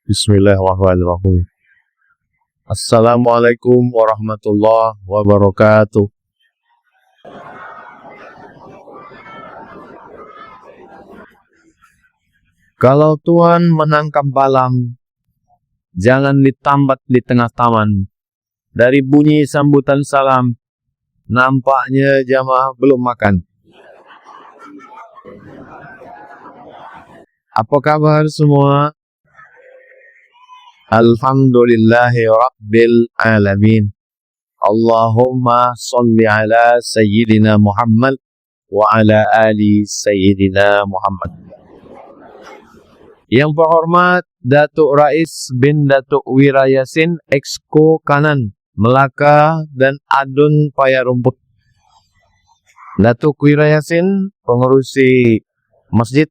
Bismillahirrahmanirrahim. Assalamualaikum warahmatullahi wabarakatuh. Kalau Tuhan menangkap balang, jangan ditambat di tengah taman. Dari bunyi sambutan salam, nampaknya jamaah belum makan. Apa kabar semua? Alhamdulillahi Rabbil Alamin. Allahumma salli ala Sayyidina Muhammad wa ala ali Sayyidina Muhammad. Yang terhormat Datuk Rais bin Datuk Wira Yassin, Exco Kanan, Melaka dan Adun Paya Rumput. Datuk Wira Yassin, pengerusi masjid,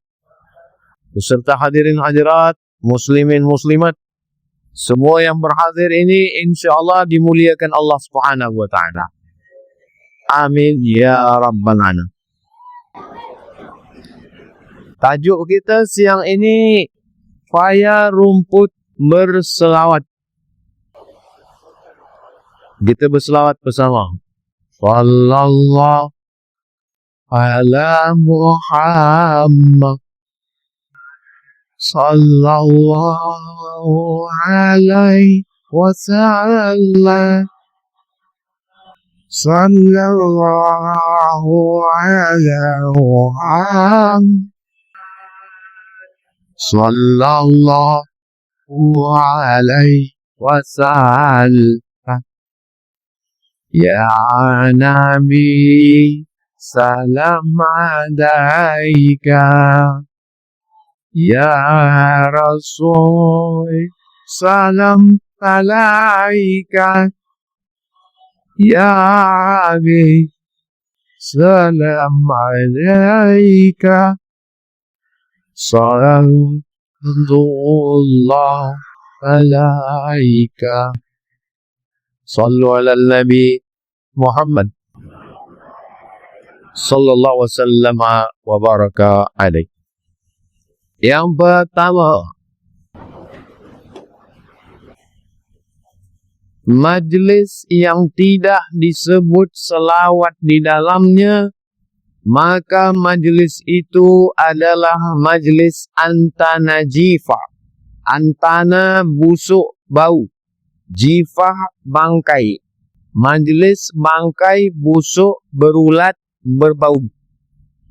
beserta hadirin hadirat, muslimin muslimat, semua yang berhadir ini insyaAllah dimuliakan Allah Subhanahu wa Ta'ala. Amin ya Rabbal Alamin. Tajuk kita siang ini, Paya Rumput berselawat. Kita berselawat bersama. Sallallahu ala Muhammad. Sallallahu alaihi wasallam. Sallallahu ala Muhammad. Sallallahu alaihi wasallam. Ya Nabi, salam alaika. Ya Rasul, salam alaika. Ya Abi, salam alaika. Salamullah alaika. Sallu ala Nabi Muhammad sallallahu wasallam wa baraka alaih. Yang pertama, majlis yang tidak disebut selawat di dalamnya, maka majlis itu adalah majlis antana jifah. Antana busuk bau, jifah bangkai. Majlis bangkai busuk berulat berbau.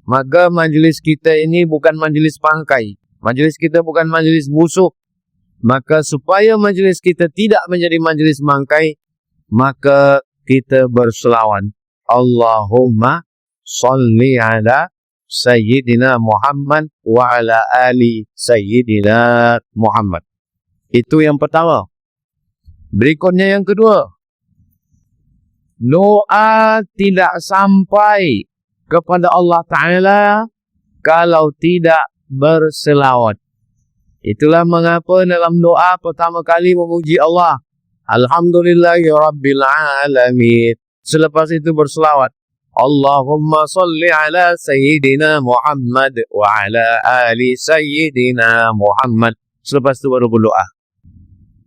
Maka majlis kita ini bukan majlis bangkai. Majlis kita bukan majlis busuk. Maka supaya majlis kita tidak menjadi majlis bangkai, maka kita berselawat. Allahumma salli ala Sayyidina Muhammad wa ala ali Sayyidina Muhammad. Itu yang pertama. Berikutnya yang kedua. Doa tidak sampai kepada Allah Ta'ala kalau tidak berselawat. Itulah mengapa dalam doa pertama kali memuji Allah. Alhamdulillahi Rabbil Alamin. Selepas itu berselawat. Allahumma salli ala Sayyidina Muhammad wa ala ali Sayyidina Muhammad. Selepas itu baru berdoa.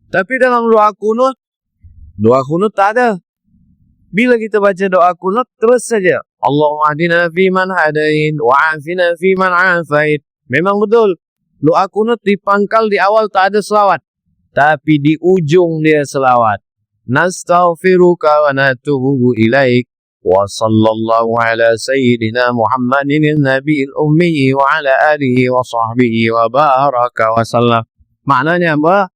Tapi dalam doa kunut tak ada. Bila kita baca doa kunut, terus saja. Allahumma adina fi man hadain wa afina fi man afait. Memang betul. Doa kunut di pangkal di awal tak ada selawat. Tapi di ujung dia selawat. Nastaghfiruka wa natubu ilaik. Wa sallallahu ala sayyidina Muhammadin nabiyil ummi wa ala alihi wa sahbihi wa baraka wa sallam. Maknanya apa?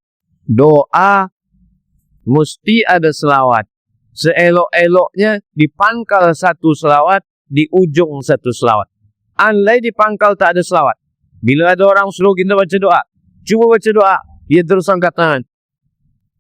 Doa mesti ada selawat. Seelok-eloknya di pangkal satu selawat, di ujung satu selawat. Andai di pangkal tak ada selawat. Bila ada orang suruh kita baca doa, cuba baca doa, dia terus angkat tangan.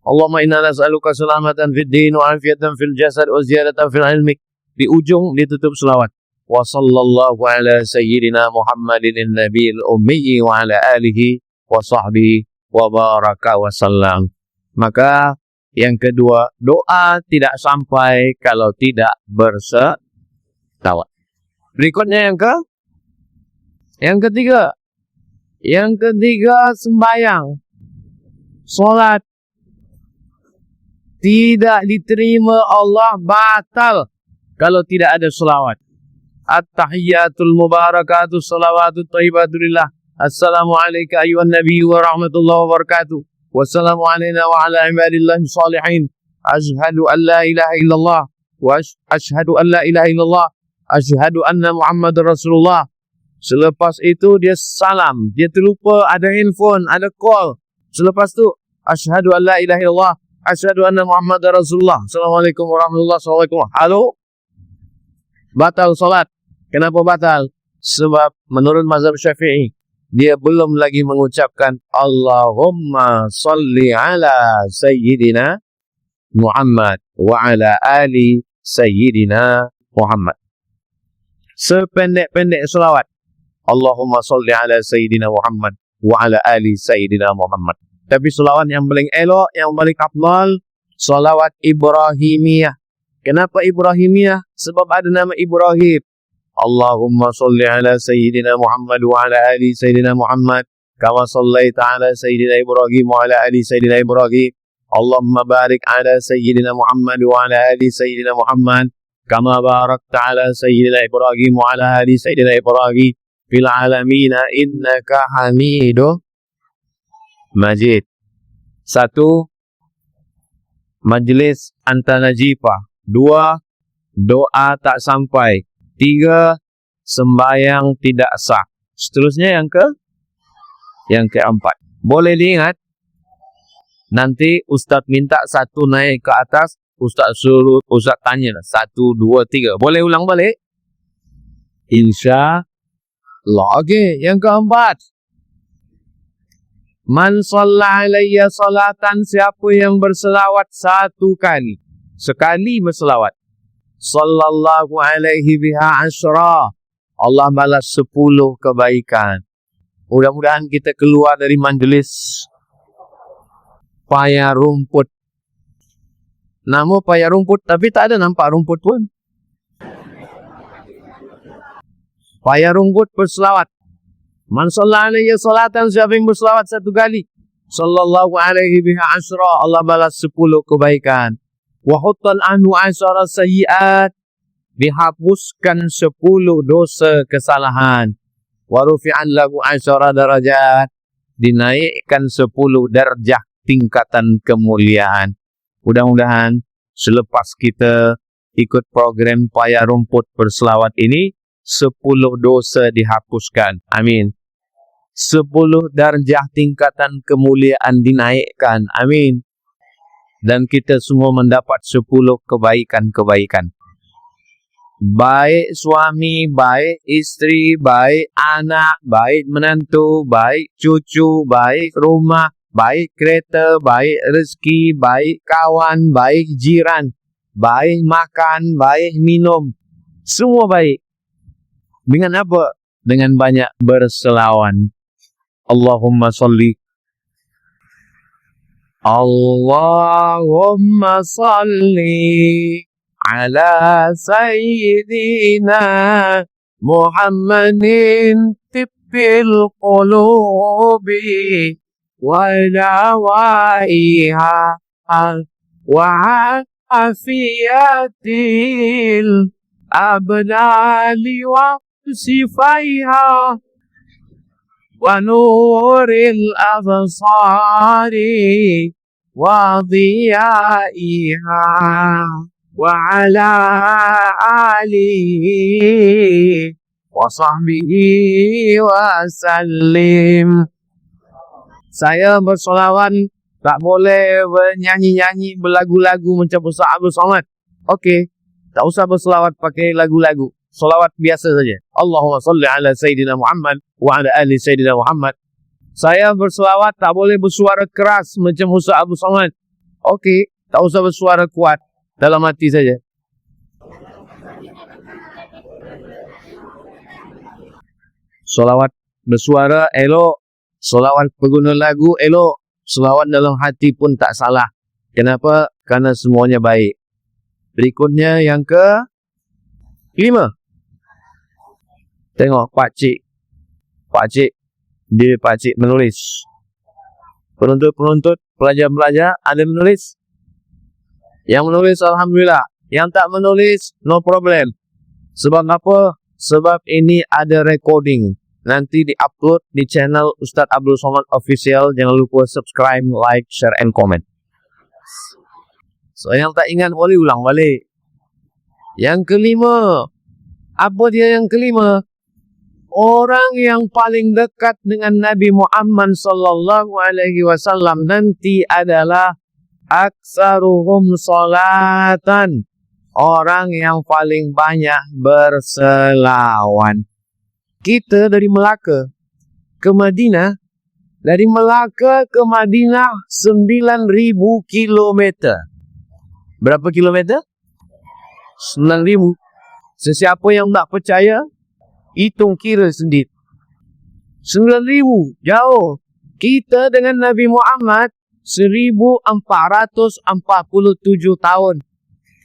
Allahumma inna nas'aluka salamatan fid din wa afiatan fil jasad wa ziyadatan fil ilmi. Di ujung dia tutup selawat. Wa sallallahu ala sayyidina Muhammadin nabiyil ummi wa ala alihi wa sahbihi wa baraka wa sallam. Maka yang kedua, doa tidak sampai kalau tidak berselawat. Berikutnya yang ketiga. Yang ketiga, sembahyang. solat. Tidak diterima Allah, batal kalau tidak ada selawat. At-tahiyyatul mubarakatuh salawatut thayyibatulillah. Assalamualaikum ayuhan nabi wa rahmatullahi wa barakatuh. Wassalamu alaina wa ala ibadillahi salihin. Ashhadu an la ilaha illallah wa ashhadu an la ilaha illallah. Ashhadu anna Muhammadar Rasulullah. Selepas itu dia salam. Dia terlupa ada handphone, ada call. Selepas tu ashhadu an la ilaha illallah. Asyhadu anna Muhammadar Rasulullah. Assalamualaikum warahmatullahi wabarakatuh. Halo. Batal solat. Kenapa batal? Sebab menurut mazhab Syafi'i, dia belum lagi mengucapkan Allahumma salli ala Sayyidina Muhammad wa ala ali Sayyidina Muhammad. Sependek-pendek selawat. Allahumma salli ala Sayyidina Muhammad wa ala ali Sayyidina Muhammad. Tapi selawat yang paling elok, yang paling afdal, selawat Ibrahimiyah. Kenapa Ibrahimiyah? Sebab ada nama Ibrahim. Allahumma salli ala Sayyidina Muhammad wa ala ali Sayyidina Muhammad. Kama sallaita ala Sayyidina Ibrahim wa ala ali Sayyidina Ibrahim. Allahumma barik ala Sayyidina Muhammad wa ala ali Sayyidina Muhammad. Kama barakta ala Sayyidina Ibrahim wa ala ali Sayyidina Ibrahim. Fil alamina innaka hamidu Majid. 1. Majlis antanajifah. 2. Doa tak sampai. 3. Sembahyang tidak sah. Seterusnya yang keempat. Boleh diingat. Nanti Ustaz minta satu naik ke atas, Ustaz suruh, Ustaz tanya 1, 2, 3. Boleh ulang balik? InsyaAllah. Okey, yang keempat. Man shalla alayya salatan, siapa yang berselawat satu kali. Sekali berselawat. Sallallahu alaihi biha asyra. Allah balas 10 kebaikan. Mudah-mudahan kita keluar dari majlis payah rumput. Nama payah rumput, tapi tak ada nampak rumput pun. Payah rumput berselawat. Man shalla alayya salatan, siapa yang berselawat satu kali. Sallallahu alaihi biha asyra. Allah balas 10 kebaikan. Wa huttal anhu asyara sayyiat. Dihapuskan 10 dosa kesalahan. Wa rufi'an lahu asyara darajat. Dinaikkan 10 darjah tingkatan kemuliaan. Mudah-mudahan selepas kita ikut program payah rumput berselawat ini, 10 dosa dihapuskan. Amin. 10 darjah tingkatan kemuliaan dinaikkan. Amin. Dan kita semua mendapat 10 kebaikan-kebaikan. Baik suami, baik isteri, baik anak, baik menantu, baik cucu, baik rumah, baik kereta, baik rezeki, baik kawan, baik jiran, baik makan, baik minum. Semua baik. Dengan apa? Dengan banyak berselawan. Allahumma salli. Allahumma salli ala Sayyidina Muhammadin tibbil qulubi wa dawaiha wa afiyatil abdali wa sifaiha wa nuril absari wa dhiyaiha wa ala alihi wa sahbihi wa sallim. Saya bersolawat tak boleh bernyanyi-nyanyi berlagu-lagu macam Ustaz Abdul Somad. Okey, tak usah bersolawat pakai lagu-lagu. Solawat biasa saja. Allahumma salli ala Sayyidina Muhammad wa ala ali Sayyidina Muhammad. Saya berselawat tak boleh bersuara keras macam Ustaz Abdul Somad. Okey, tak usah bersuara kuat. Dalam hati saja. Solawat bersuara elok. Solawat pengguna lagu elok. Solawat dalam hati pun tak salah. Kenapa? Karena semuanya baik. Berikutnya yang ke-5. Tengok Pak Cik. Dia Pak Cik menulis. Penuntut-penuntut, pelajar-pelajar, ada yang menulis? Yang menulis alhamdulillah. Yang tak menulis, no problem. Sebab apa? Sebab ini ada recording. Nanti di-upload di channel Ustadz Abdul Somad Official. Jangan lupa subscribe, like, share, and comment. So, yang tak ingat boleh ulang balik. Yang kelima. Apa dia yang kelima? Orang yang paling dekat dengan Nabi Muhammad sallallahu alaihi wasallam nanti adalah aksaruhum salatan. Orang yang paling banyak berselawan. Kita dari Melaka ke Madinah, dari Melaka ke Madinah 9.000 kilometer. Berapa kilometer? 9.000. Sesiapa yang tak percaya, hitung kira sendiri. 9.000 jauh. Kita dengan Nabi Muhammad 1447 tahun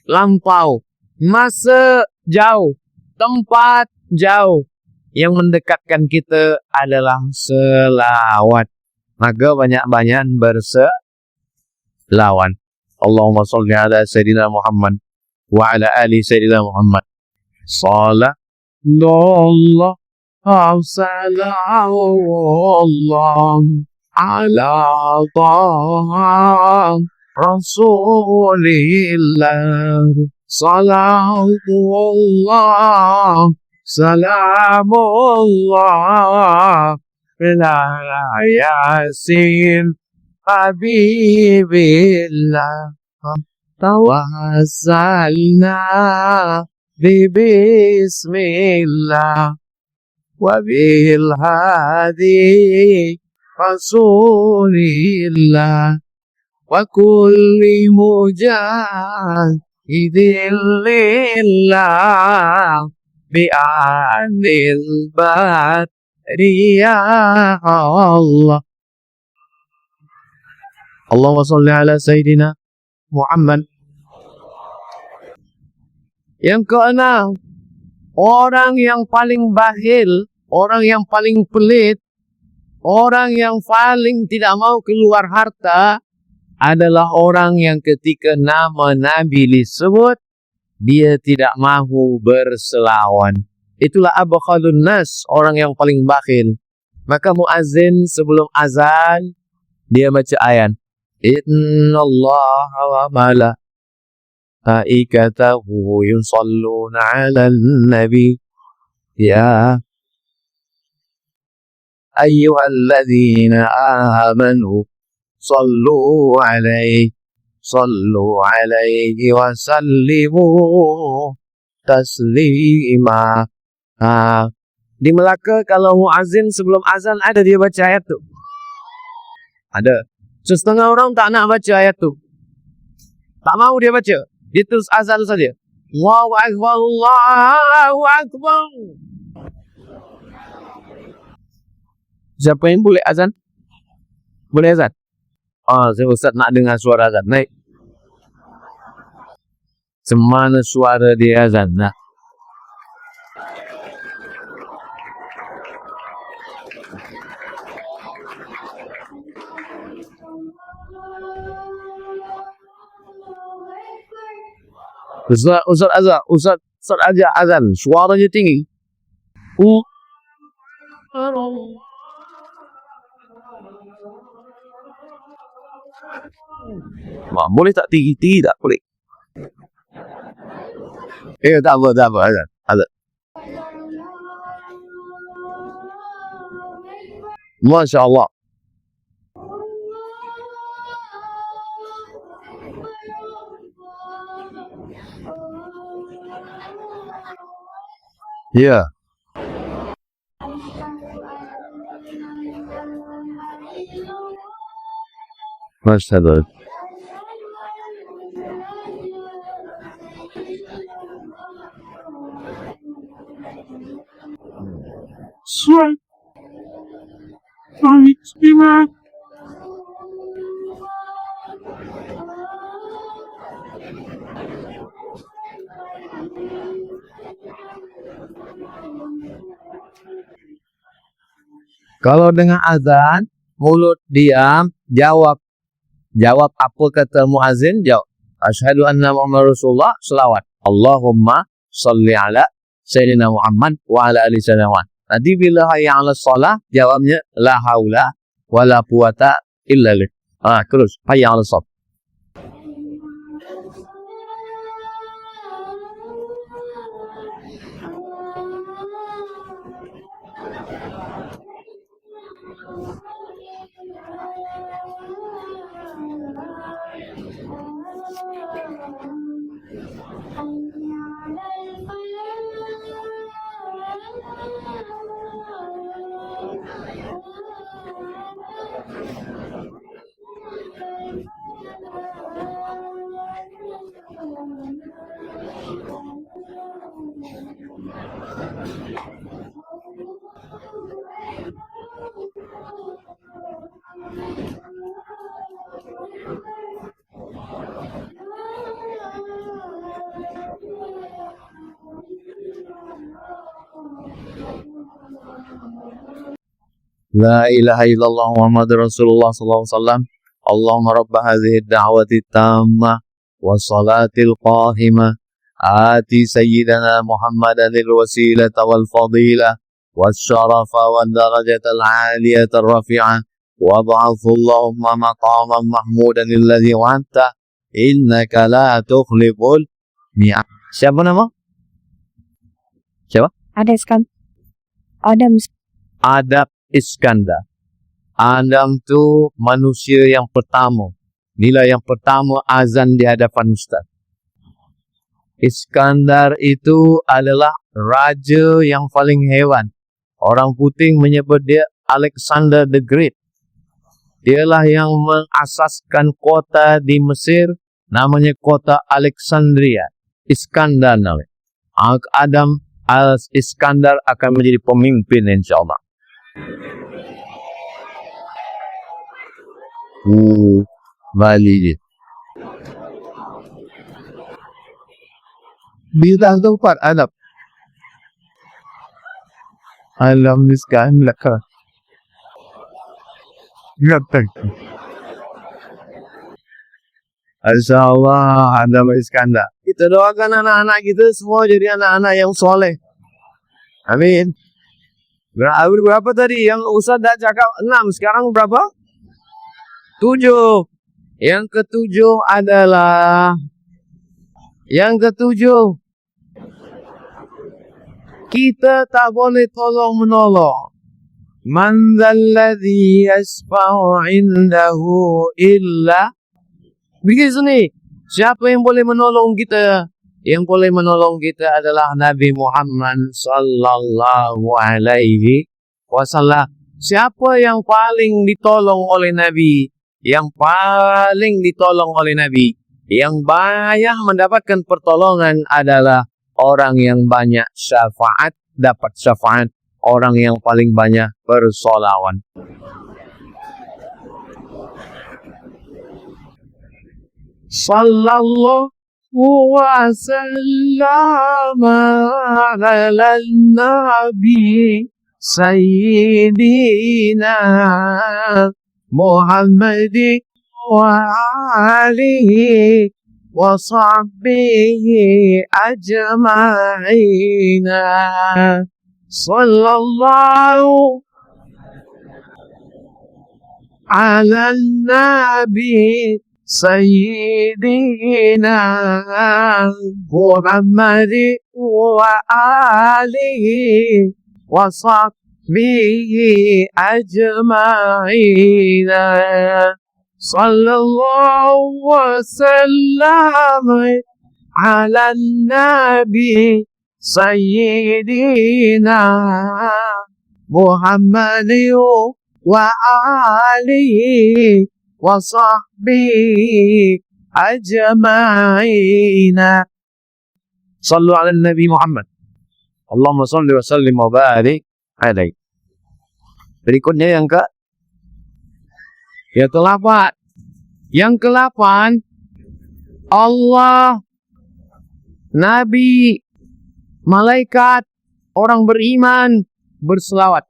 lampau. Masa jauh, tempat jauh. Yang mendekatkan kita adalah selawat. Maka banyak-banyak berselawat. Allahumma salli ala Sayyidina Muhammad wa ala ali Sayyidina Muhammad. Salat Allah salam ala taha Rasulillah. Salatullah salamullah ala Yasin Habibillah. Tawassalna bismillah wa bil hadi Rasulillah wa kulli mujahidin lillah bi'anil bariyah Allah. Allahumma salli ala Sayyidina Muhammad. Yang keenam, orang yang paling bakhil, orang yang paling pelit, orang yang paling tidak mau keluar harta adalah orang yang ketika nama Nabi disebut, dia tidak mahu berselawan. Itulah abkhalun nas, orang yang paling bakhil. Maka muazzin sebelum azan, dia baca ayat. Inna Allah wa malaikatahu yusalluna ala nabi. Ya ayyuhalladzina amanu sallu alaihi wa sallimu taslima. Di Melaka kalau muazzin sebelum azan ada dia baca ayat tu. Ada. Setengah orang tak nak baca ayat tu. Tak mau dia baca. Dia terus azan saja. Allahu Akbar, Allahu Akbar. Siapa yang boleh azan? Boleh azan? Saya Ustaz nak dengar suara azan. Naik. Semana suara dia azan. Nah. Ustaz aja azan. Suaranya tinggi. Boleh tak tinggi tak boleh. Tak apa azan. Masya Allah. Ya. Masya Allah. Kalau dengan azan, mulut diam, Jawab apa kata muazzin? Jawab. Asyhadu anna Muhammad Rasulullah, selawat. Allahumma salli ala Sayyidina Muhammad wa ala ali Sayyidina Muhammad. Nanti bila hayya ala salah, jawabnya la haula wa la quwata illa billah. Terus hayya ala salah. La ilaha illallah Muhammadur Rasulullah sallallahu alaihi wasallam. Allahumma rabb hadhihi ad-da'wati at-tammah was-salatil qahimah. Ati sayyidana Muhammadan al-wasilata wal-fadilah was-syarafa wad-darajata al-'aliyata ar-rafi'ah. Wab'athu Allahumma maqaman mahmudan alladhi wa'adta innaka la tukhliful mi'ad. Siapa nama? Siapa? Adam Iskandar. Adam tu manusia yang pertama. Bila yang pertama azan di hadapan Ustaz. Iskandar itu adalah raja yang paling hebat. Orang putih menyebut dia Alexander the Great. Dialah yang mengasaskan kota di Mesir, namanya kota Alexandria. Iskandar namanya. Adam Iskandar akan menjadi pemimpin insyaAllah. Bali dia. Bila tempat Adam. Alam Iskandar. Ngerti. InsyaAllah Adam Iskandar. Kita doakan anak-anak kita semua jadi anak-anak yang soleh. Amin. Berapa tadi? Yang Ustaz dah cakap 6. Sekarang berapa? 7. Yang ketujuh adalah kita tak boleh tolong-menolong. Man dzalladzi yasfa'u 'indahu illa. Begini sini. Siapa yang boleh menolong kita? Yang boleh menolong kita adalah Nabi Muhammad sallallahu alaihi wasallam. Siapa yang paling ditolong oleh Nabi? Yang paling ditolong oleh Nabi, yang banyak mendapatkan pertolongan adalah orang yang banyak syafaat, dapat syafaat. Orang yang paling banyak bersolawat. Sallallahu wa sallama ala nabi sayyidina Muhammadin wa alihi wa sahbihi ajma'ina. Sallallahu ala nabi sayyidina Muhammadin wa alihi wa sahbihi ajma'ina. Sallallahu wa sallam ala nabi sayyidina Muhammadin wa alihi wa sahbihi ajma'ina. Sallu ala nabi Muhammad. Allahumma salli wa sallim wa barik alaihi. Berikutnya yang ke-8. Yang ke-8, Allah, Nabi, malaikat, orang beriman berselawat.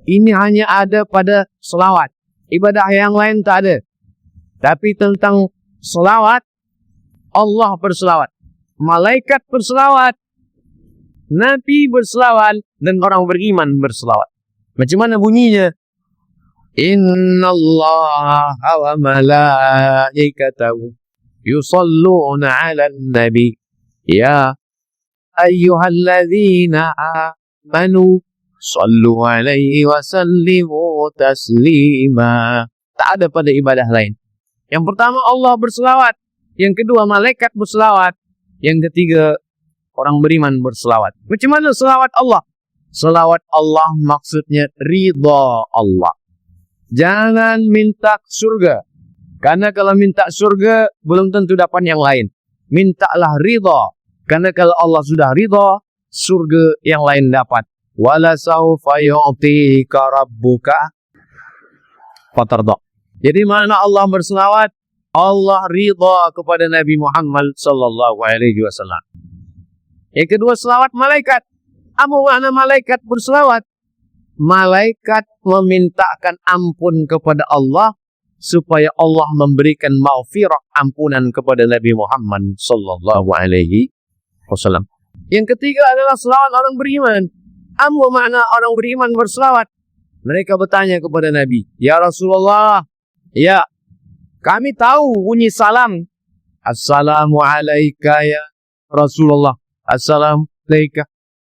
Ini hanya ada pada selawat. Ibadah yang lain tak ada. Tapi tentang selawat, Allah berselawat, malaikat berselawat, Nabi berselawat, dan orang beriman berselawat. Macam mana bunyinya? Inna Allah wa malaikatahu yusalluna ala nabi ya ayyuhalladzina amanu sallu alaihi wa sallimu taslima. Tak ada pada ibadah lain. Yang pertama Allah berselawat, yang kedua malaikat berselawat, yang ketiga orang beriman berselawat. Macam mana selawat Allah? Selawat Allah maksudnya ridha Allah. Jangan minta surga. Karena kalau minta surga belum tentu dapat yang lain. Mintalah ridha. Karena kalau Allah sudah ridha, surga yang lain dapat. Wala sawfa yu'tika rabbuka fatarda. Jadi mana Allah berselawat? Allah ridha kepada Nabi Muhammad sallallahu alaihi wasallam. Yang kedua selawat malaikat. Apa makna malaikat berselawat? Malaikat memintakan ampun kepada Allah supaya Allah memberikan maghfirah, ampunan kepada Nabi Muhammad sallallahu alaihi wasallam. Yang ketiga adalah selawat orang beriman. Apa makna orang beriman berselawat? Mereka bertanya kepada Nabi, "Ya Rasulullah, ya, kami tahu bunyi salam. Assalamu alayka ya Rasulullah. Assalamu alayka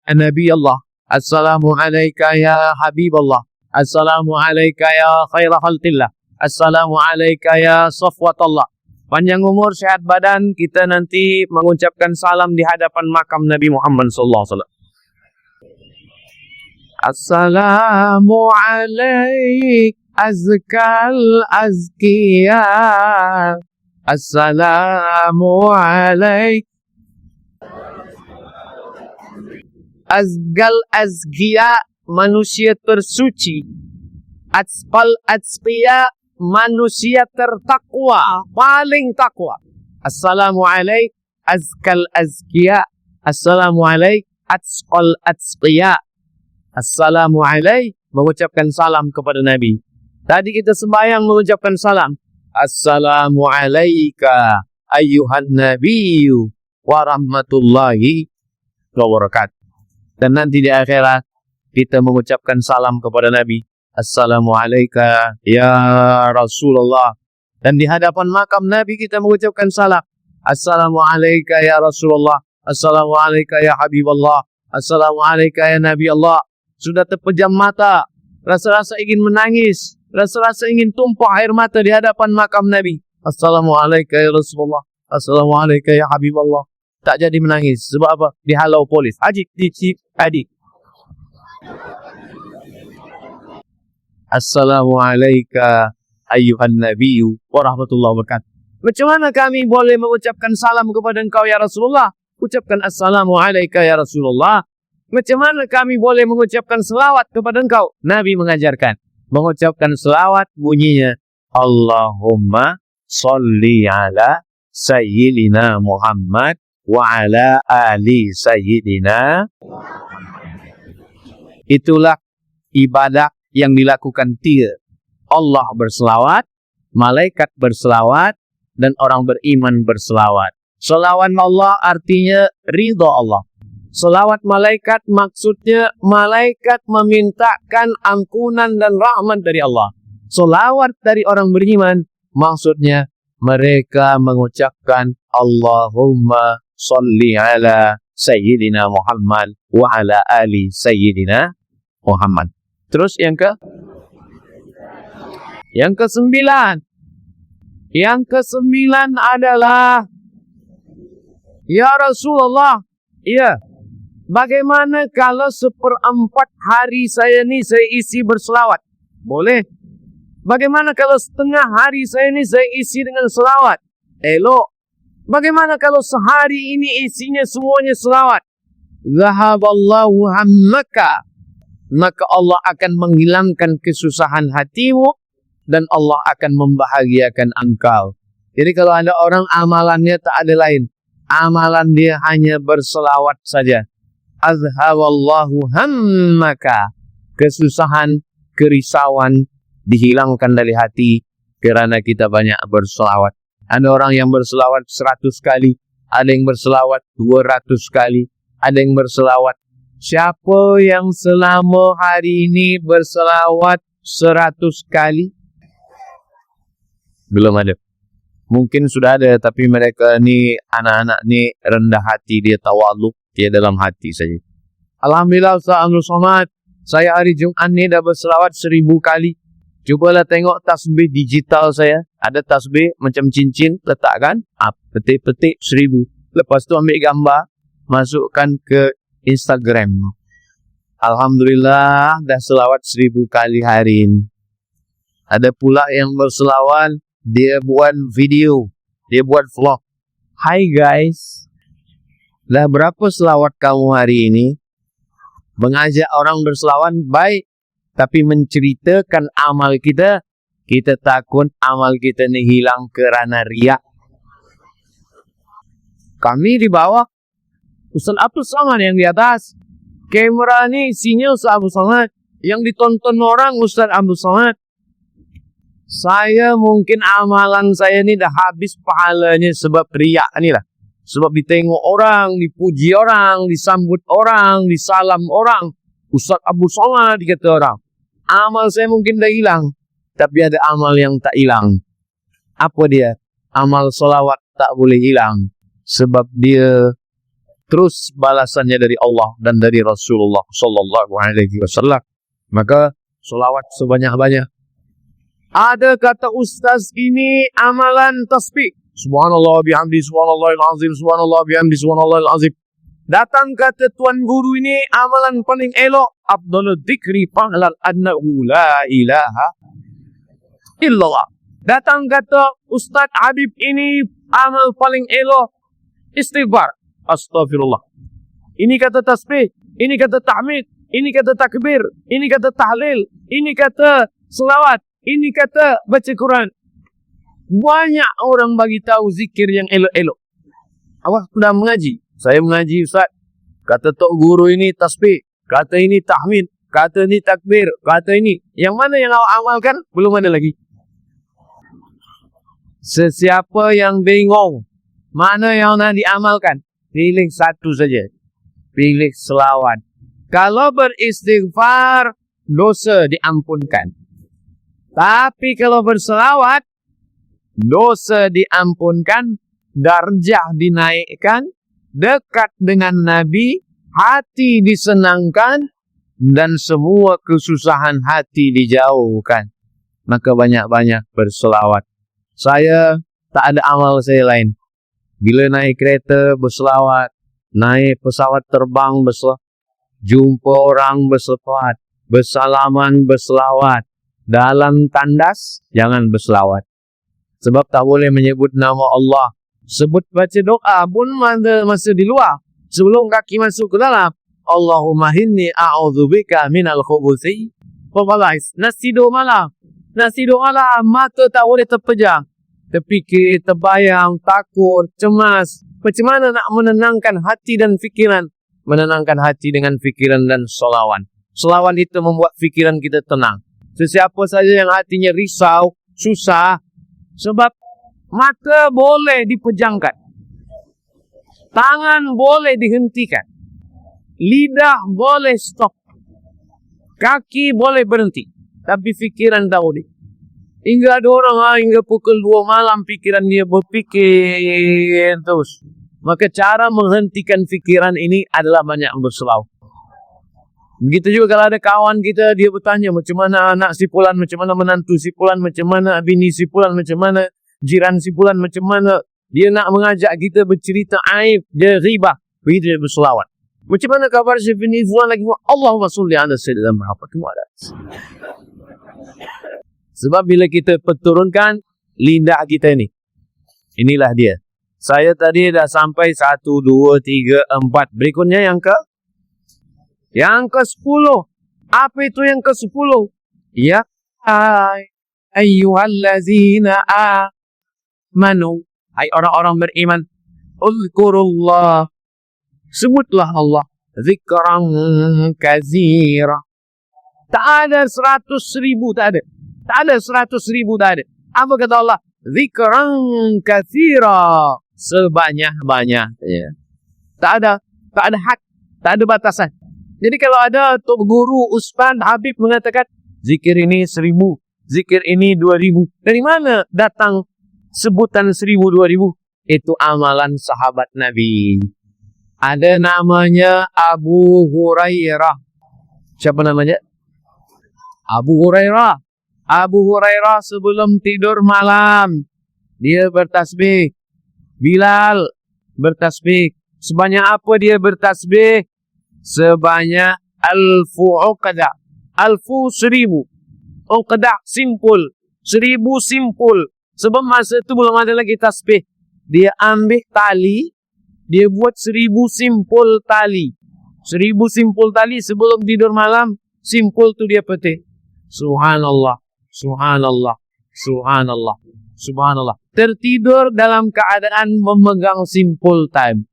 ya Nabi Allah. Assalamu alayka ya Habib Allah. Assalamu alayka ya khaira khalqillah. Assalamu alayka ya safwat Allah." Panjang umur, sehat badan, kita nanti mengucapkan salam di hadapan makam Nabi Muhammad sallallahu alaihi wasallam. Assalamu alaik azkal azkiya. Assalamu alaik azgal azkiya, manusia tersuci. Atsqal azkiya, manusia tertakwa, paling takwa. Assalamu alaik azkal azkiya. Assalamu alaik atsqal azkiya. Assalamu alaik, mengucapkan salam kepada Nabi. Tadi kita sembahyang mengucapkan salam. Assalamu alaika ayyuhan nabiyyu wa rahmatullahi wa barakatuh. Dan nanti di akhirat kita mengucapkan salam kepada Nabi. Assalamu alaika ya Rasulullah. Dan di hadapan makam Nabi kita mengucapkan salam. Assalamu alaika ya Rasulullah. Assalamu alaika ya Habibullah. Assalamu alaika ya Nabi Allah. Sudah terpejam mata, rasa-rasa ingin menangis, rasa-rasa ingin tumpah air mata di hadapan makam Nabi. Assalamualaikum ya Rasulullah. Assalamualaikum ya Habibullah. Tak jadi menangis. Sebab apa? Dihalau polis. Ajik, dicip, adik. Assalamualaikum ayyuhan nabiyyu wa rahmatullahi wa barakatuh. Macam mana kami boleh mengucapkan salam kepada engkau ya Rasulullah? Ucapkan Assalamualaikum ya Rasulullah. Macam mana kami boleh mengucapkan selawat kepada engkau? Nabi mengajarkan. Mengucapkan selawat bunyinya Allahumma salli ala Sayyidina Muhammad wa ala ali Sayyidina. Itulah ibadah yang dilakukan tiga. Allah berselawat, malaikat berselawat, dan orang beriman berselawat. Selawat Allah artinya ridha Allah. Selawat malaikat maksudnya malaikat memintakan ampunan dan rahmat dari Allah. Selawat dari orang beriman maksudnya mereka mengucapkan Allahumma salli ala Sayyidina Muhammad wa ala ali Sayyidina Muhammad. Terus yang kesembilan. Yang kesembilan adalah ya Rasulullah, ya, bagaimana kalau 1/4 hari saya isi berselawat? Boleh. Bagaimana kalau setengah hari saya isi dengan selawat? Elok. Bagaimana kalau sehari ini isinya semuanya selawat? Zahaballahu hammaka. Maka Allah akan menghilangkan kesusahan hatimu dan Allah akan membahagiakan engkau. Jadi kalau ada orang amalannya tak ada lain, amalan dia hanya berselawat saja. Azhaballahu hammaka. Kesusahan, kerisauan dihilangkan dari hati kerana kita banyak berselawat. Ada orang yang berselawat 100 kali, ada yang berselawat 200 kali, ada yang berselawat. Siapa yang selama hari ini berselawat 100 kali? Belum ada. Mungkin sudah ada, tapi mereka ni, anak-anak ni rendah hati, dia tawaduk, dia dalam hati saja. Alhamdulillah Ustaz Abdul Somad, saya hari Jumaat ni dah berselawat 1000 kali. Cubalah tengok tasbih digital saya. Ada tasbih macam cincin, letakkan, petik-petik 1000. Lepas tu ambil gambar, masukkan ke Instagram. Alhamdulillah dah selawat 1000 kali hari ini. Ada pula yang berselawat, dia buat video, dia buat vlog. Hai guys, dah berapa selawat kamu hari ini? Mengajak orang berselawat baik, tapi menceritakan amal kita, kita takut amal kita ni hilang kerana riak. Kami di bawah, Ustaz Abdul Somad yang di atas. Kamera ni isinya Ustaz Abdul Somad. Yang ditonton orang Ustaz Abdul Somad. Saya mungkin amalan saya ni dah habis pahalanya sebab riak ni lah. Sebab ditengok orang, dipuji orang, disambut orang, disalam orang. Ustaz Abdul Somad dikata orang. Amal saya mungkin dah hilang. Tapi ada amal yang tak hilang. Apa dia? Amal solawat tak boleh hilang. Sebab dia terus balasannya dari Allah dan dari Rasulullah sallallahu alaihi wasallam. Maka solawat sebanyak-banyak. Ada kata ustaz ini amalan tasbih. Subhanallah bihamdi, subhanallahil azim, subhanallah bihamdi, subhanallahil azim. Datang kata tuan guru ini amalan paling elok. Afdalul dzikri fa'lan annahu la ilaha illallah. Datang kata Ustaz Habib ini amal paling elok istighfar. Astaghfirullah. Ini kata tasbih, ini kata tahmid, ini kata takbir, ini kata tahlil, ini kata selawat, ini kata baca Quran. Banyak orang bagi tahu zikir yang elok-elok. Awak sudah mengaji? Saya mengaji Ustaz. Kata tok guru ini tasbih, kata ini tahmid, kata ini takbir, kata ini. Yang mana yang awak amalkan? Belum ada lagi. Sesiapa yang bingung mana yang nak diamalkan, pilih satu saja. Pilih selawat. Kalau beristighfar, dosa diampunkan. Tapi kalau berselawat, dosa diampunkan, darjah dinaikkan, dekat dengan Nabi, hati disenangkan, dan semua kesusahan hati dijauhkan. Maka banyak-banyak berselawat. Saya tak ada amal saya lain. Bila naik kereta berselawat, naik pesawat terbang berselawat, jumpa orang berselawat, bersalaman berselawat, dalam tandas jangan berselawat. Sebab tak boleh menyebut nama Allah. Sebut baca doa pun masa di luar. Sebelum kaki masuk ke dalam. Allahumma inni a'udzubika minal khubuthi wal khaba'ith. Nasi doa malam. Nasi doa malam. Mata tak boleh terpejam. Terfikir, terbayang, takut, cemas. Macam mana nak menenangkan hati dan fikiran? Menenangkan hati dengan fikiran dan selawat. Selawat itu membuat fikiran kita tenang. Sesiapa saja yang hatinya risau, susah. Sebab mata boleh dipejamkan. Tangan boleh dihentikan. Lidah boleh stop. Kaki boleh berhenti. Tapi fikiran tak boleh. Hingga ada orang hingga pukul 2 malam fikiran dia berfikir terus. Maka cara menghentikan fikiran ini adalah banyak berselawat. Begitu juga kalau ada kawan kita, dia bertanya macam mana anak si fulan, macam mana menantu si fulan, macam mana bini si fulan, macam mana jiran si fulan, macam mana. Dia nak mengajak kita bercerita aib, dia ghibah. Begitu dia berselawat. Macam mana kabar si bini fulan lagi? Allahumma salli ala sayyidina Muhammad. Sebab bila kita perturunkan lidah kita ni. Inilah dia. Saya tadi dah sampai 1, 2, 3, 4. Berikutnya yang ke? Yang ke-10. Apa itu yang ke-10? Ya ayyuhallazina amanu. Hai orang-orang beriman. Uzkurullah. Sebutlah Allah. Zikran kazira. Tak ada 100,000. Tak ada. Tak ada 100,000, tak ada. Apa kata Allah? Zikran katsira. Sebanyak-banyak. Ya. Tak ada had, tak ada batasan. Jadi kalau ada tok guru, ustaz, habib mengatakan zikir ini 1,000, zikir ini 2,000. Dari mana datang sebutan 1,000, 2,000? Itu amalan sahabat Nabi. Ada namanya Abu Hurairah. Siapa namanya? Abu Hurairah. Abu Hurairah sebelum tidur malam, dia bertasbih. Bilal bertasbih. Sebanyak apa dia bertasbih? Sebanyak 1,000 uqdah. 1,000 1,000. Uqdah simpul. 1,000 simpul. Sebab masa itu belum ada lagi tasbih. Dia ambil tali, dia buat 1,000 simpul tali. 1,000 simpul tali sebelum tidur malam, simpul tu dia petik. Subhanallah, subhanallah, subhanallah, subhanallah. Tertidur dalam keadaan memegang simpul tali.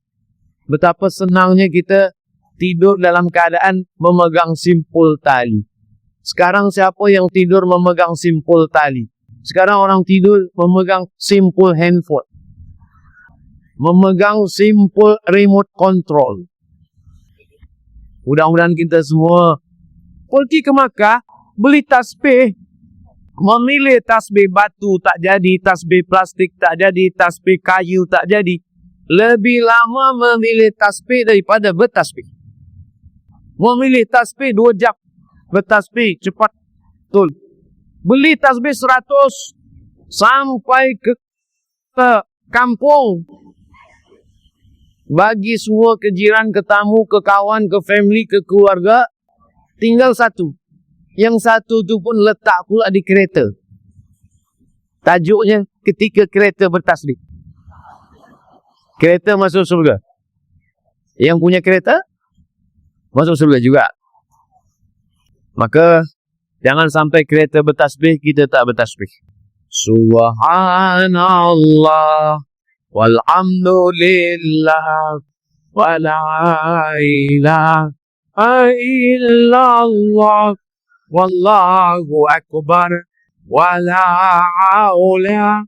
Betapa senangnya kita tidur dalam keadaan memegang simpul tali. Sekarang siapa yang tidur memegang simpul tali? Sekarang orang tidur memegang simpul handphone. Memegang simpul remote control. Mudah-mudahan kita semua pergi ke Makkah, beli tasbih. Memilih tasbih batu tak jadi, tasbih plastik tak jadi, tasbih kayu tak jadi. Lebih lama memilih tasbih daripada bertasbih. Memilih tasbih 2 jam. Bertasbih cepat. Betul. Beli tasbih 100 sampai ke kampung. Bagi semua ke jiran, ke tamu, ke kawan, ke family, ke keluarga. Tinggal satu. Yang satu tu pun letak pula di kereta. Tajuknya ketika kereta bertasbih. Kereta masuk surga. Yang punya kereta masuk surga juga. Maka jangan sampai kereta bertasbih, kita tak bertasbih. Subhanallah walhamdulillah wa la ilaha illallah wallahu akbar wa la haula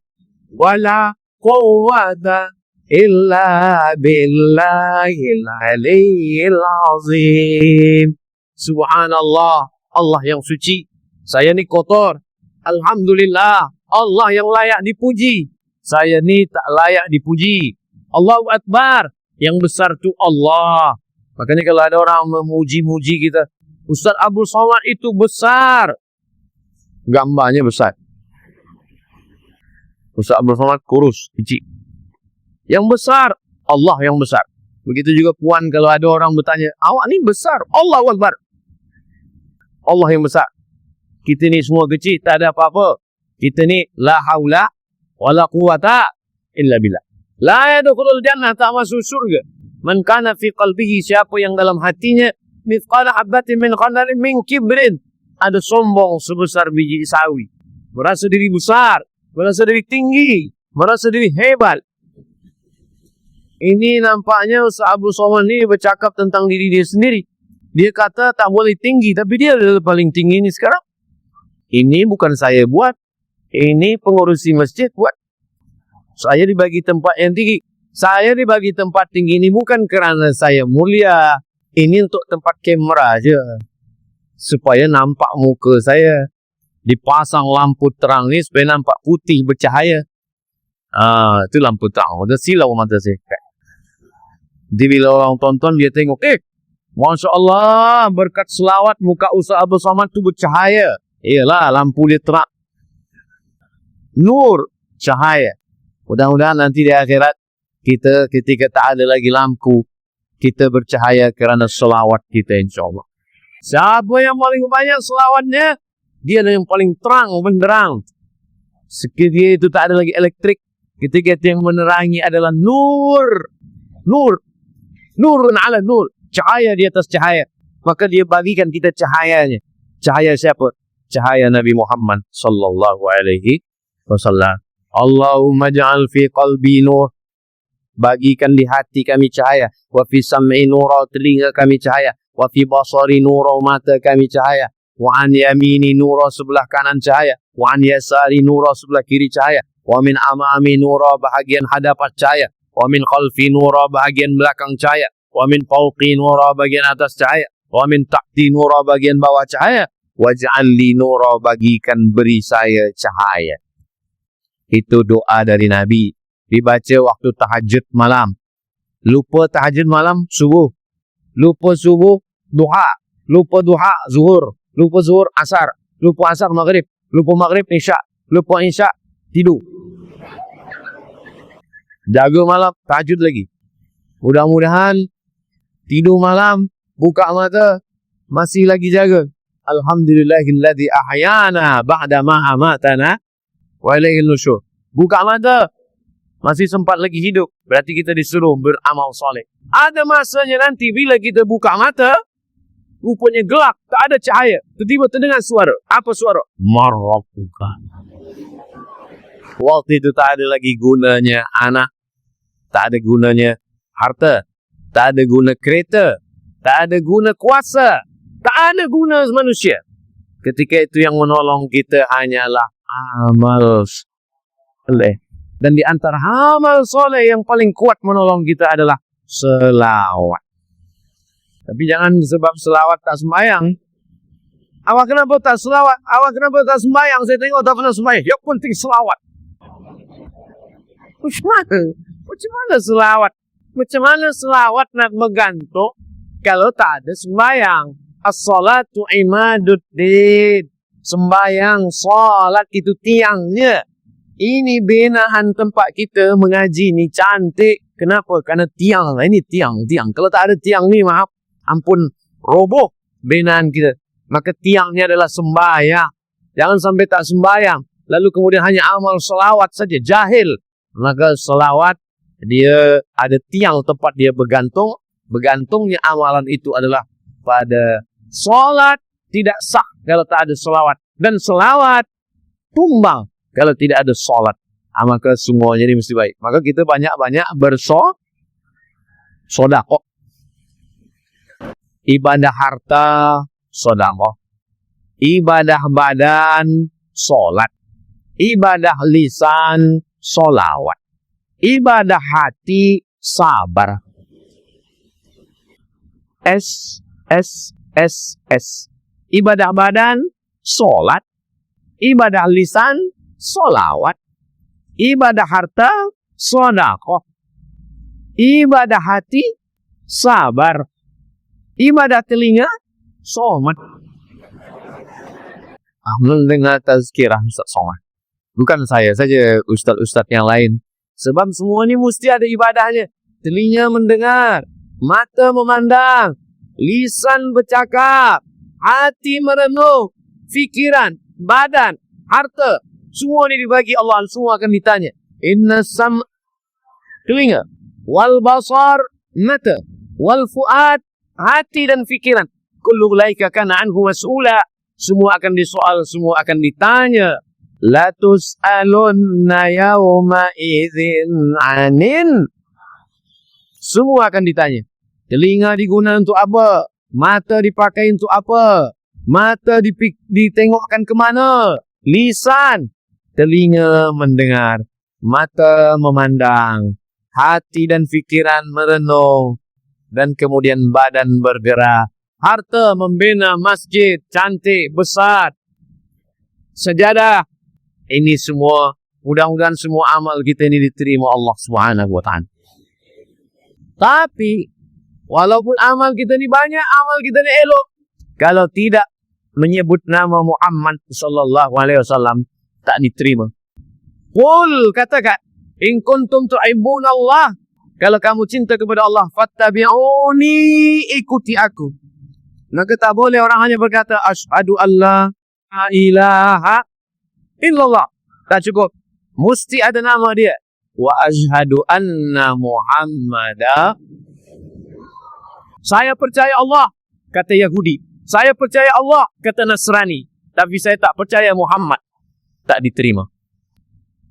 wa la quwwata illa billahil aliyyil azim. Subhanallah, Allah yang suci. Saya ni kotor. Alhamdulillah, Allah yang layak dipuji. Saya ni tak layak dipuji. Allahu Akbar. Yang besar tu Allah. Makanya kalau ada orang memuji-muji kita, Ustaz Abdul Somad itu besar. Gambarnya besar. Ustaz Abdul Somad kurus, kecil. Yang besar, Allah yang besar. Begitu juga puan kalau ada orang bertanya, awak ni besar. Allahu Akbar. Allah yang besar. Kita ni semua kecil, tak ada apa-apa. Kita ni la haula wala quwata illa billah. La yadkhulul jannah, tak masuk surga. Man kana fi qalbihi, siapa yang dalam hatinya mithqala habatin min khardalin min kibrin, ada sombong sebesar biji sawi. Merasa diri besar, merasa diri tinggi, merasa diri hebat. Ini nampaknya Ustaz Abdul Somad ni bercakap tentang diri dia sendiri. Dia kata tak boleh tinggi, tapi dia adalah paling tinggi ni sekarang. Ini bukan saya buat. Ini pengurusi masjid buat. Saya dibagi tempat yang tinggi. Saya dibagi tempat tinggi ini bukan kerana saya mulia. Ini untuk tempat kamera aja. Supaya nampak muka saya. Dipasang lampu terang ni supaya nampak putih bercahaya. Itu lampu terang. Ada silau mata saya. Jadi bila orang tonton dia tengok, Masya Allah, berkat selawat muka Ustaz Abdul Somad tu bercahaya. Iyalah, lampu dia terang. Nur, cahaya. Mudah-mudahan nanti di akhirat, kita ketika tak ada lagi lampu, kita bercahaya kerana selawat kita insyaAllah. Siapa yang paling banyak selawatnya, dia yang paling terang, benderang. Sekiranya itu tak ada lagi elektrik, ketika itu yang menerangi adalah nur. Nur. Nurun ala nur. Cahaya di atas cahaya. Maka dia bagikan kita cahayanya. Cahaya siapa? Cahaya Nabi Muhammad sallallahu alaihi wasallam. Allahumma ja'al fi qalbi nur. Bagikan di hati kami cahaya. Wa fi sam'i nura, telinga kami cahaya. Wa fi basari nura, mata kami cahaya. Wa an yamini nura, sebelah kanan cahaya. Wa an yasari nura, sebelah kiri cahaya. Wa min amami nura, bahagian hadapan cahaya. Wa min khalfi nura, bahagian belakang cahaya. Wa min fawqi nura, bahagian atas cahaya. Wa min tahti nura, bahagian bawah cahaya. Waj'al li nura, bagikan beri saya cahaya. Itu doa dari Nabi. Dibaca waktu tahajud malam. Lupa tahajud malam, subuh. Lupa subuh, duha. Lupa duha, zuhur. Lupa zuhur, asar. Lupa asar, maghrib. Lupa maghrib, isya. Lupa isya, tidur. Jaga malam, tahajud lagi. Mudah-mudahan tidur malam, buka mata, masih lagi jaga. Alhamdulillahilladzi ahyana ba'da ma amatana wa ilaihil nusyur. Buka mata, masih sempat lagi hidup. Berarti kita disuruh beramal soleh. Ada masanya nanti bila kita buka mata, rupanya gelap, tak ada cahaya. Tiba-tiba terdengar suara. Apa suara? Marrabbuka. Waktu itu tak ada lagi gunanya anak, tak ada gunanya harta, tak ada guna kereta, tak ada guna kuasa, tak ada guna manusia. Ketika itu yang menolong kita hanyalah amal soleh. Dan di antara amal soleh yang paling kuat menolong kita adalah selawat. Tapi jangan sebab selawat tak sembahyang. Awak kenapa tak selawat? Awak kenapa tak sembahyang? Saya tengok tak pernah sembahyang. Yang penting selawat. Macam mana selawat? Macam mana selawat nak bergantung kalau tak ada sembahyang? As-salatu imaduddin. Sembahyang, salat itu tiangnya. Ini binaan tempat kita mengaji ni cantik. Kenapa? Kerana tiang. Ini tiang. Kalau tak ada tiang ni, maaf, ampun, roboh binaan kita. Maka tiangnya adalah sembahyang. Jangan sampai tak sembahyang, lalu kemudian hanya amal selawat saja. Jahil. Maka selawat, dia ada tiang tempat dia bergantung. Bergantungnya amalan itu adalah pada solat. Tidak sah kalau tak ada selawat. Dan selawat tumbang kalau tidak ada solat. Maka semuanya ini mesti baik. Maka kita banyak-banyak bersodakoh. Ibadah harta, sodakoh. Ibadah badan, solat. Ibadah lisan, solawat. Ibadah hati, sabar. S. Ibadah badan, solat. Ibadah lisan, solawat. Ibadah harta, sodakoh. Ibadah hati, sabar. Ibadah telinga, somat. Mendengar tazkirah Ustaz Somad. Bukan saya saja, ustaz-ustaz yang lain. Sebab semua ini mesti ada ibadahnya. Telinga mendengar, mata memandang, lisan bercakap, hati merenung, fikiran, badan, harta. Semua ini dibagi Allah, semua akan ditanya. Inna sam, telinga, wal basar, mata, wal fuad, hati dan fikiran. Kullu ulaika kana anhu mas'ula. Semua akan disoal, semua akan ditanya. La tus'alunna yawma idzin anin. Semua akan ditanya. Telinga digunakan untuk apa? Mata dipakai untuk apa? Mata ditengokkan ke mana? Lisan, telinga mendengar, mata memandang, hati dan fikiran merenung, dan kemudian badan bergerak. Harta membina masjid cantik, besar, sejadah. Ini semua, mudah-mudahan semua amal kita ini diterima Allah Subhanahu wa ta'ala. Tapi walaupun amal kita ni banyak, amal kita ni elok, kalau tidak menyebut nama Muhammad sallallahu alaihi wasallam, tak diterima. Qul, katakan, in kuntum tuhibbuna Allah, kalau kamu cinta kepada Allah, fattabi'uni, ikuti aku. Maka tak boleh orang hanya berkata asyhadu alla ilaha illallah. Tak cukup. Mesti ada nama dia. Wa asyhadu anna Muhammada. Saya percaya Allah, kata Yahudi. Saya percaya Allah, kata Nasrani. Tapi saya tak percaya Muhammad. Tak diterima.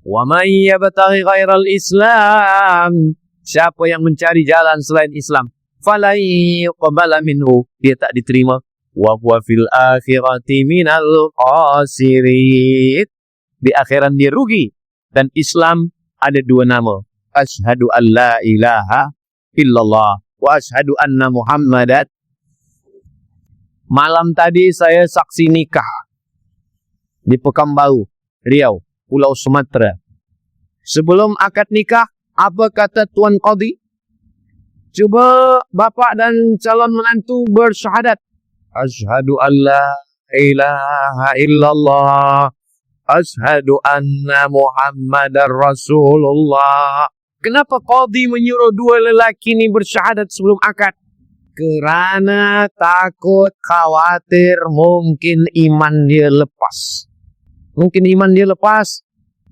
Wa may yabtaghi ghairal Islam. Siapa yang mencari jalan selain Islam, falan yuqbala minhu, dia tak diterima. Wa huwa fil akhirati minal khasirin. di akhirat dia rugi. Dan Islam ada dua nama. Asyhadu an la ilaha illallah wa asyhadu anna Muhammadan. Malam tadi saya saksi nikah di Pekanbaru, Riau, Pulau Sumatera. Sebelum akad nikah, apa kata Tuan Qadi? Cuba bapa dan calon menantu bersyahadat. Asyhadu an la ilaha illallah. Asyhadu anna Muhammadar Rasulullah. Kenapa Qadi menyuruh dua lelaki ini bersyahadat sebelum akad? Kerana takut, khawatir mungkin iman dia lepas. Mungkin iman dia lepas.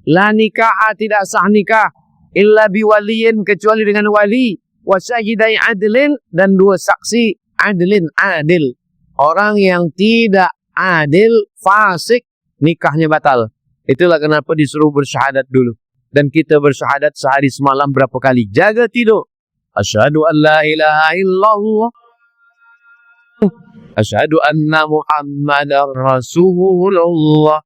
La nikah, tidak sah nikah. Illa biwaliyin, kecuali dengan wali. Wa syahidai adlin, dan dua saksi adlin, adil. Orang yang tidak adil, fasik, nikahnya batal. Itulah kenapa disuruh bersyahadat dulu. Dan kita bersyahadat sehari semalam berapa kali. Jaga tidur. Asyhadu an la ilaha illallah. Asyhadu anna Muhammadar Rasulullah.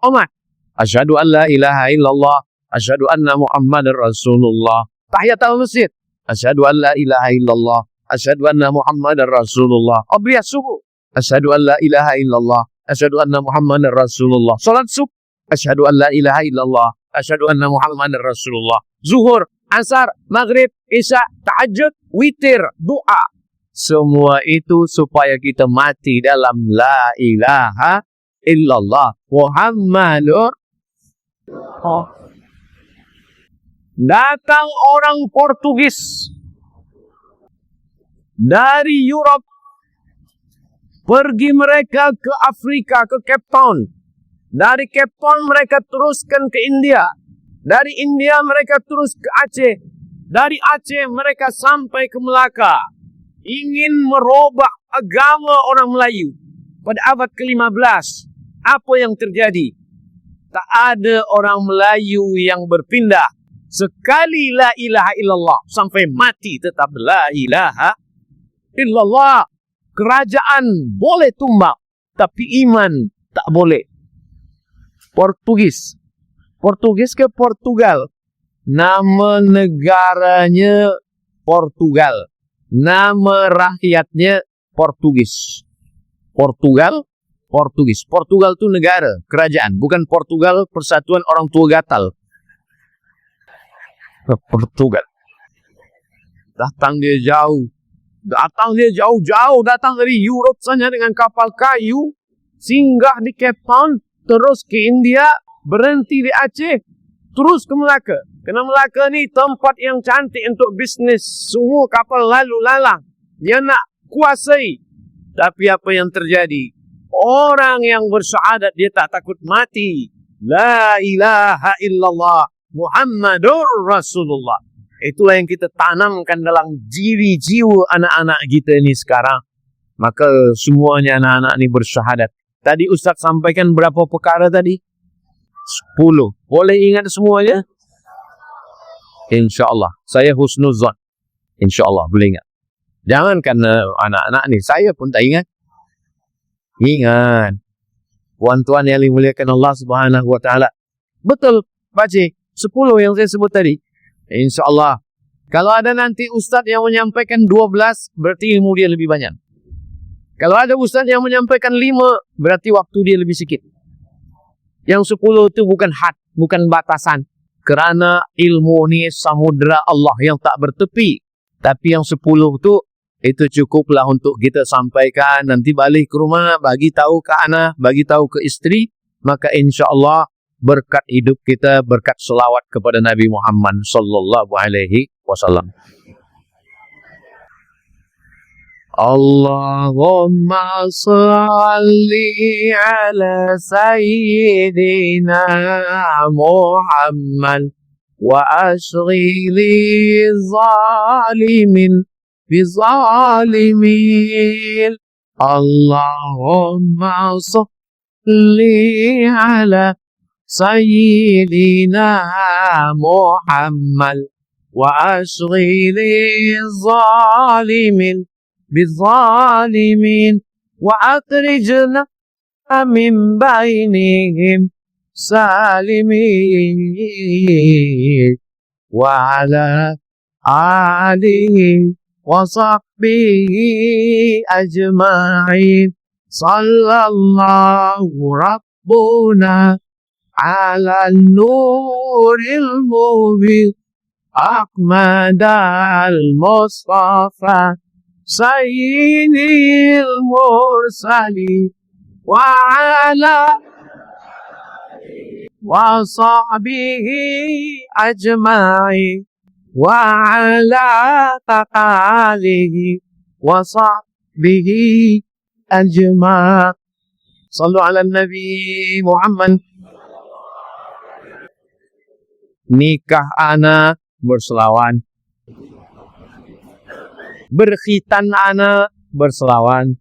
Umat. Asyhadu an la ilaha illallah. Asyhadu anna Muhammadar Rasulullah. Tahiyatul masjid. Asyhadu an la ilaha illallah. Asyhadu anna Muhammadar Rasulullah. Obriyah subuh. Asyhadu an la ilaha illallah. Asyhadu anna Muhammadar Rasulullah. Salat subuh. Asyhadu an la ilaha illallah. Asyhadu anna Muhammadar Rasulullah. Zuhur, asar, maghrib, isya, tahajud, witir, doa. Semua itu supaya kita mati dalam la ilaha illallah Muhammadur. Datang orang Portugis dari Europe, pergi mereka ke Afrika, ke Cape Town. Dari Cape Town mereka teruskan ke India. Dari India mereka terus ke Aceh. Dari Aceh mereka sampai ke Melaka. Ingin merubah agama orang Melayu. Pada abad ke-15, apa yang terjadi? Tak ada orang Melayu yang berpindah. Sekali la ilaha illallah, sampai mati tetap la ilaha illallah. Kerajaan boleh tumbang, tapi iman tak boleh. Portugis ke Portugal. Nama negaranya Portugal. Nama rakyatnya Portugis. Portugis. Portugal itu negara, kerajaan. Bukan Portugal persatuan orang tua gatal. Portugal. Datang dia jauh. Datang dari Europe saja dengan kapal kayu. Singgah di Cape Town. Terus ke India. Berhenti di Aceh. Terus ke Melaka. Kerana Melaka ni tempat yang cantik untuk bisnes. Semua kapal lalu lalang. Dia nak kuasai. Tapi apa yang terjadi? Orang yang bersyahadat dia tak takut mati. La ilaha illallah Muhammadur Rasulullah. Itulah yang kita tanamkan dalam jiwa anak-anak kita ini sekarang. Maka semuanya anak-anak ini bersyahadat. Tadi Ustaz sampaikan berapa perkara tadi? 10. Boleh ingat semuanya? InsyaAllah. Saya husnuzan. InsyaAllah boleh ingat. Jangan kerana anak-anak ni, saya pun tak ingat. Ingat. Tuan-tuan yang dimuliakan Allah Subhanahu Wa Taala. Betul, Pakcik. 10 yang saya sebut tadi. InsyaAllah. Kalau ada nanti ustaz yang menyampaikan 12, berarti ilmu dia lebih banyak. Kalau ada ustaz yang menyampaikan 5, berarti waktu dia lebih sikit. Yang 10 itu bukan had, bukan batasan. Kerana ilmu ni samudera Allah yang tak bertepi. Tapi yang 10 itu cukuplah untuk kita sampaikan. Nanti balik ke rumah, bagi tahu ke anak, bagi tahu ke isteri. Maka insyaAllah berkat hidup kita, berkat selawat kepada Nabi Muhammad sallallahu alaihi wasallam. Allahumma salli ala sayyidina Muhammad wa ashghili zalimin bizalimin. Allahumma salli ala sayyidina Muhammad wa ashghili zalimin bizalimin wa akhrijna min bainihim salimin wa ala alihi wa sahbihi ajma'in. Sallallahu rabbuna ala nuril mubin Ahmad al-Mustafa sayyidil mursalin wa ala wa sahbihi ajma'in wa ala alihi wa sahbihi ajma'in. Sallu ala Nabi Muhammad. Nikah anak berselawan, berkhitan anak berselawan,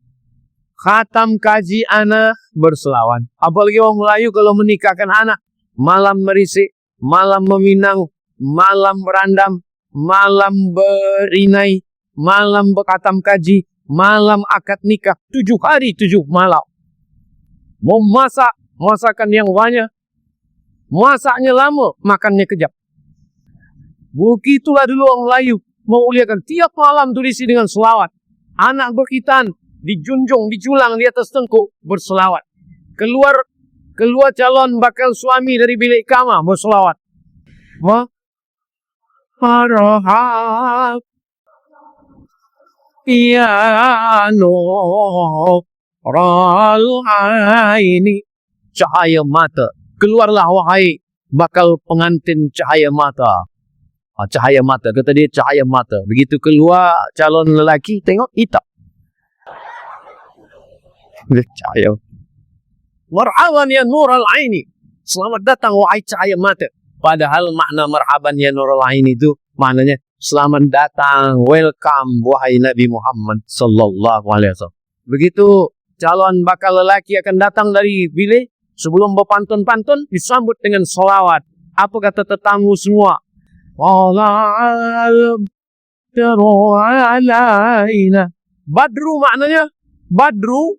khatam kaji anak berselawan. Apalagi orang Melayu kalau menikahkan anak, malam merisik, malam meminang, malam berandam, malam berinai, malam berkhatam kaji, malam akad nikah, 7 hari 7 malam. Mau masak, masakan yang banyak. Masaknya lama, makannya kejap. Begitulah dulu orang Melayu menguliakan. Tiap malam tuh diisi dengan selawat. Anak berkhitan, dijunjung, dijulang di atas tengkuk, berselawat. Keluar calon bakal suami dari bilik kamar, berselawat. Marhab ya Nurul Aini, cahaya mata. Keluarlah wahai bakal pengantin cahaya mata. Cahaya mata, kata dia cahaya mata. Begitu keluar calon lelaki, tengok hitam. Cahaya. Marhaban ya Nurul Aini, selamat datang wahai cahaya mata. Padahal makna marhaban ya Nurul Aini itu maknanya selamat datang, welcome wahai Nabi Muhammad sallallahu alaihi wasallam. Begitu calon bakal lelaki akan datang dari bilik, sebelum berpantun-pantun, disambut dengan selawat. Apa kata tetamu semua? Badru maknanya, Badru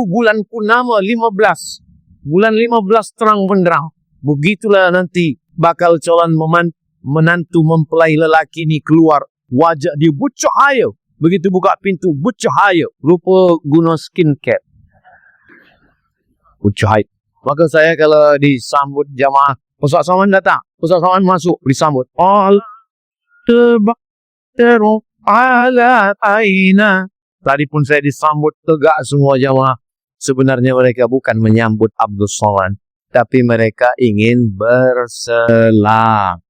bulan purnama 15. Bulan 15 terang benderang. Begitulah nanti bakal calon menantu mempelai lelaki ini keluar. Wajah dia bercahaya. Begitu buka pintu, bercahaya. Rupa guna skincare. Bercahaya. Maka saya kalau disambut jamaah, Ustaz Saman datang, Ustaz Saman masuk, disambut. Tadi pun saya disambut tegak semua jamaah. Sebenarnya mereka bukan menyambut Abdul Saman, tapi mereka ingin berselamat.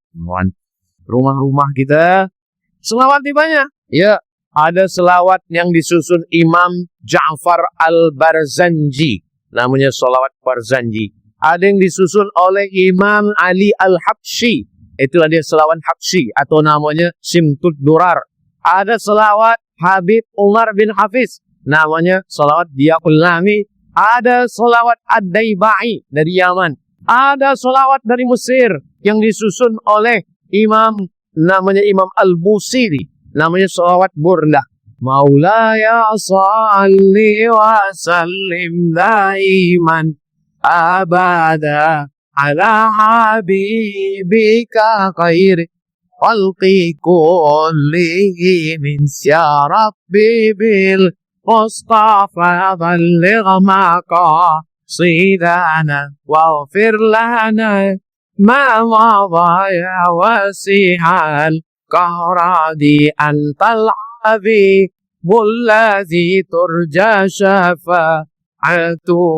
Rumah-rumah kita selawat banyak. Ya, ada selawat yang disusun Imam Ja'far al-Barzanji. Namanya salawat Barzanji. Ada yang disusun oleh Imam Ali al-Habsyi. Itulah dia selawat Habsyi atau namanya Simtud Durar. Ada selawat Habib Umar bin Hafiz. Namanya salawat Diaqul Lami. Ada salawat Ad-Daibai dari Yaman. Ada salawat dari Mesir yang disusun oleh Imam, namanya Imam Al-Busiri. Namanya salawat Burdah. Maulaya salli wa sallim daiman abada ala habibika khairi khalqi kullihim ya Rabbi bil Mustafa balligh maqasidana waghfir lana ma madaya wasihal kahradi antal Habib الذي ترجى شفاعته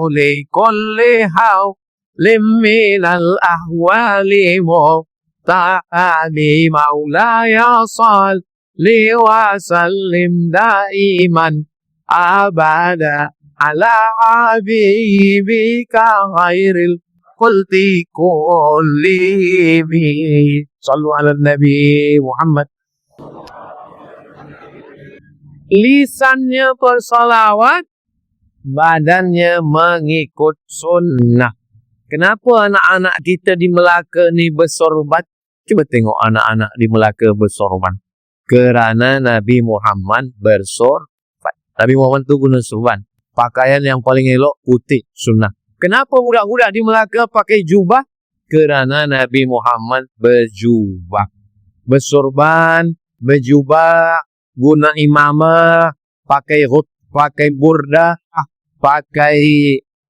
لكل حول من الأحوال مبتعد مولاي صل وسلم دائما أبدا على حبيبك غير الخلق كلهم. صلوا على النبي محمد. Lisannya bersalawat, badannya mengikut sunnah. Kenapa anak-anak kita di Melaka ni bersorban? Cuba tengok anak-anak di Melaka bersorban. Kerana Nabi Muhammad bersorban. Nabi Muhammad tu guna sorban. Pakaian yang paling elok putih, sunnah. Kenapa budak-budak di Melaka pakai jubah? Kerana Nabi Muhammad berjubah, bersorban, berjubah, guna imamah, pakai burdah, pakai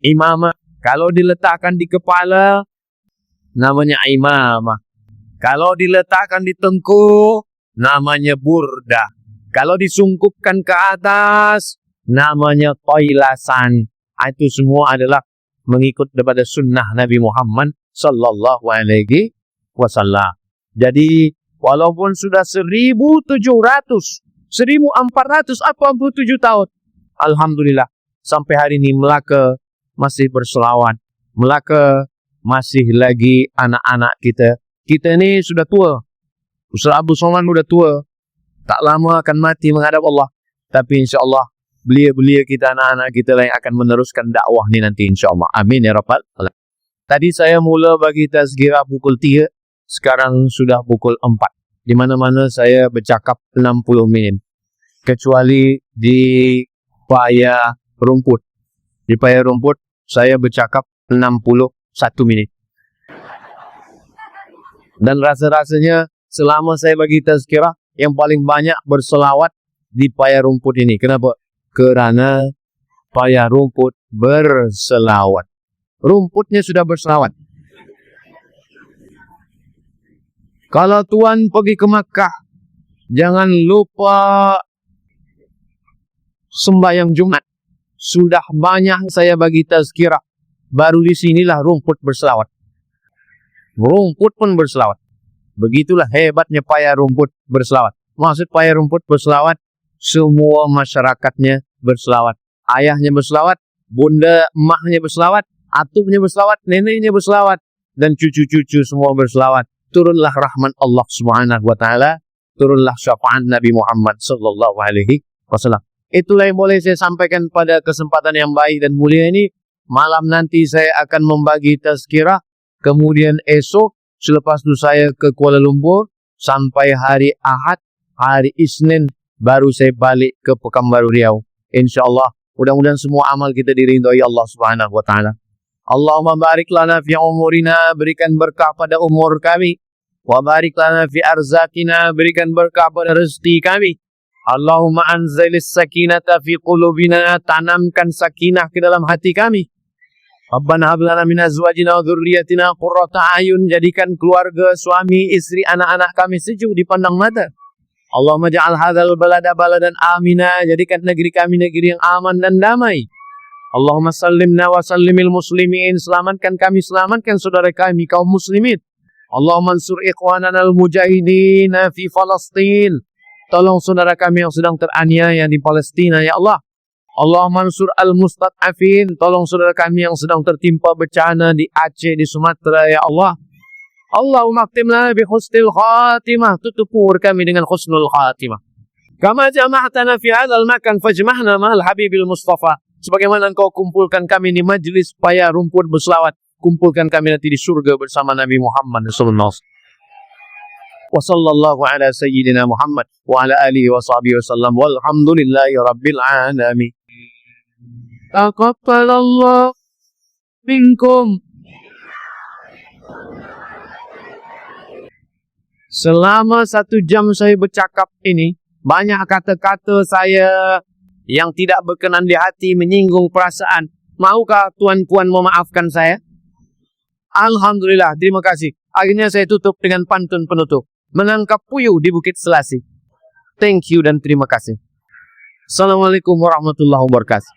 imamah. Kalau diletakkan di kepala, namanya imamah. Kalau diletakkan di tengkuk, namanya burdah. Kalau disungkupkan ke atas, namanya toilasan. Itu semua adalah mengikut daripada sunnah Nabi Muhammad sallallahu alaihi wasallam. Jadi, walaupun sudah 1487 tahun, alhamdulillah, sampai hari ini Melaka masih berselawat. Melaka masih lagi anak-anak kita. Kita ni sudah tua. Ustaz Abu Somad sudah tua. Tak lama akan mati menghadap Allah. Tapi insyaAllah, belia-belia kita, anak-anak kita lah yang akan meneruskan dakwah ni nanti insyaAllah. Amin ya Rabbal Alamin. Tadi saya mula bagi tazkirah pukul 3. Sekarang sudah pukul 4. Di mana-mana saya bercakap 60 minit. Kecuali di Paya Rumput. Di Paya Rumput, saya bercakap 61 minit. Dan rasa-rasanya selama saya bagi tazkirah, yang paling banyak berselawat di Paya Rumput ini. Kenapa? Kerana Paya Rumput berselawat. Rumputnya sudah berselawat. Kalau tuan pergi ke Makkah, jangan lupa sembahyang Jumat. Sudah banyak saya bagi tazkirah. Baru di sinilah rumput berselawat. Rumput pun berselawat. Begitulah hebatnya Paya Rumput berselawat. Maksud Paya Rumput berselawat, semua masyarakatnya berselawat. Ayahnya berselawat, bunda emaknya berselawat, atuknya berselawat, neneknya berselawat, dan cucu-cucu semua berselawat. Turunlah rahmat Allah Subhanahu wa taala, turunlah syafaat Nabi Muhammad sallallahu alaihi wasallam. Itulah yang boleh saya sampaikan pada kesempatan yang baik dan mulia ini. Malam nanti saya akan membagi tazkirah, kemudian esok selepas itu saya ke Kuala Lumpur sampai hari Ahad, hari Isnin baru saya balik ke Pekanbaru Riau. InsyaAllah, mudah-mudahan semua amal kita diridhai Allah Subhanahu wa taala. Allahumma barik lana fi umurina, berikan berkah pada umur kami. Wa barik lana fi arzakina, berikan berkah pada rezeki kami. Allahumma anzilis sakinata fi qulubina, tanamkan sakinah ke dalam hati kami. Rabbana hab lana min azwajina wa dhurriyyatina qurrata a'yun, jadikan keluarga, suami, istri, anak-anak kami sejuk dipandang mata. Allahumma ja'al hadzal balada baladan amina, jadikan negeri kami negeri yang aman dan damai. Allahumma sallimna wa sallimil muslimin, selamatkan kami, selamatkan saudara kami kaum muslimin. Allahumma ansur ikhwanana al-mujahidin fi Palestin, tolong saudara kami yang sedang teraniaya di Palestina ya Allah. Allahumma ansur al-mustad'afin, tolong saudara kami yang sedang tertimpa bencana di Aceh, di Sumatera ya Allah. Allahumma khtimna bi husnil khatimah, tutup umur kami dengan husnul khatimah. Kama jama'tana fi hadzal makan fajma'na ma'al habibil mustafa, sebagaimana engkau kumpulkan kami di majlis Paya Rumput berselawat, kumpulkan kami nanti di surga bersama Nabi Muhammad sallallahu alaihi wasallam. Wa sallallahu ala sayyidina Muhammad wa ala alihi wa sahbihi wasallam, walhamdulillahi rabbil alamin. Taqabbalallah minkum. Selama 1 jam saya bercakap ini, banyak kata-kata saya yang tidak berkenan di hati, menyinggung perasaan. Maukah tuan-puan memaafkan saya? Alhamdulillah, terima kasih. Akhirnya saya tutup dengan pantun penutup. Menangkap puyuh di Bukit Selasih. Thank you dan terima kasih. Assalamualaikum warahmatullahi wabarakatuh.